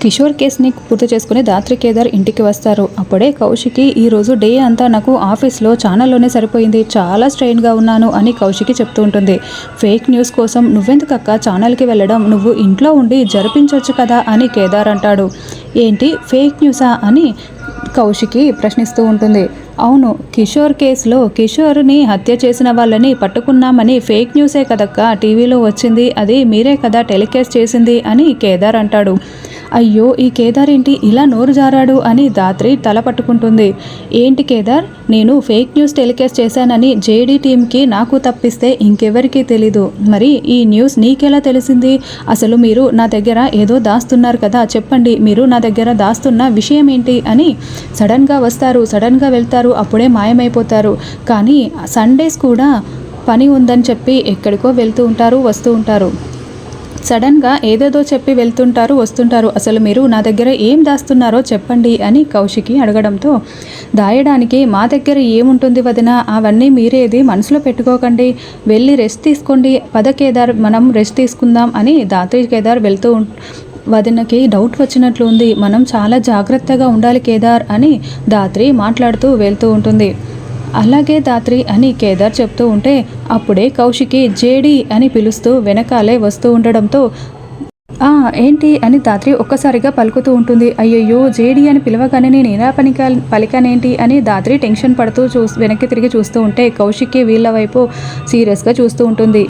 కిషోర్ కేసుని పూర్తి చేసుకుని దాత్రి కేదార్ ఇంటికి వస్తారు. అప్పుడే కౌశికి ఈరోజు డే అంతా నాకు ఆఫీస్లో ఛానల్లోనే సరిపోయింది, చాలా స్ట్రెయిన్గా ఉన్నాను అని కౌశికి చెప్తూ ఉంటుంది. ఫేక్ న్యూస్ కోసం నువ్వెందుకక్క ఛానల్కి వెళ్ళడం, నువ్వు ఇంట్లో ఉండి జరిపించవచ్చు కదా అని కేదార్ అంటాడు. ఏంటి ఫేక్ న్యూసా అని కౌశికి ప్రశ్నిస్తూ ఉంటుంది. అవును, కిషోర్ కేసులో కిషోర్ని హత్య చేసిన వాళ్ళని పట్టుకున్నామని ఫేక్ న్యూసే కదక్క టీవీలో వచ్చింది, అది మీరే కదా టెలికాస్ట్ చేసింది అని కేదార్ అంటాడు. అయ్యో, ఈ కేదార్ ఏంటి ఇలా నోరు జారాడు అని దాత్రి తల పట్టుకుంటుంది. ఏంటి కేదార్, నేను ఫేక్ న్యూస్ టెలికాస్ట్ చేశానని జేడీ టీంకి నాకు తప్పిస్తే ఇంకెవరికీ తెలీదు, మరి ఈ న్యూస్ నీకెలా తెలిసింది? అసలు మీరు నా దగ్గర ఏదో దాస్తున్నారు కదా, చెప్పండి, మీరు నా దగ్గర దాస్తున్న విషయం ఏంటి అని సడన్గా వస్తారు, సడన్గా వెళ్తారు, అప్పుడే మాయమైపోతారు. కానీ సండేస్ కూడా పని ఉందని చెప్పి ఎక్కడికో వెళ్తూ ఉంటారు, వస్తూ ఉంటారు. సడన్గా ఏదేదో చెప్పి వెళ్తుంటారు, వస్తుంటారు. అసలు మీరు నా దగ్గర ఏం దాస్తున్నారో చెప్పండి అని కౌశికి అడగడంతో, దాయడానికి మా దగ్గర ఏముంటుంది వదిన, అవన్నీ మీరేది మనసులో పెట్టుకోకండి, వెళ్ళి రెస్ట్ తీసుకోండి, పద కేదార్ మనం రెస్ట్ తీసుకుందాం అని దాత్రి కేదార్ వెళ్తూ వదినకి డౌట్ వచ్చినట్లు ఉంది, మనం చాలా జాగ్రత్తగా ఉండాలి కేదార్ అని దాత్రి మాట్లాడుతూ వెళ్తూ ఉంటుంది. అలాగే దాత్రి అని కేదార్ చెప్తూ ఉంటే అప్పుడే కౌశికి జేడీ అని పిలుస్తూ వెనకాలే వస్తూ ఉండడంతో ఏంటి అని దాత్రి ఒక్కసారిగా పలుకుతూ ఉంటుంది. అయ్యయ్యో, జేడీ అని పిలవగానే నేను ఎలా పలికానేంటి అని దాత్రి టెన్షన్ పడుతూ వెనక్కి తిరిగి చూస్తూ ఉంటే కౌశికి వీళ్ళ వైపు సీరియస్గా చూస్తూ ఉంటుంది.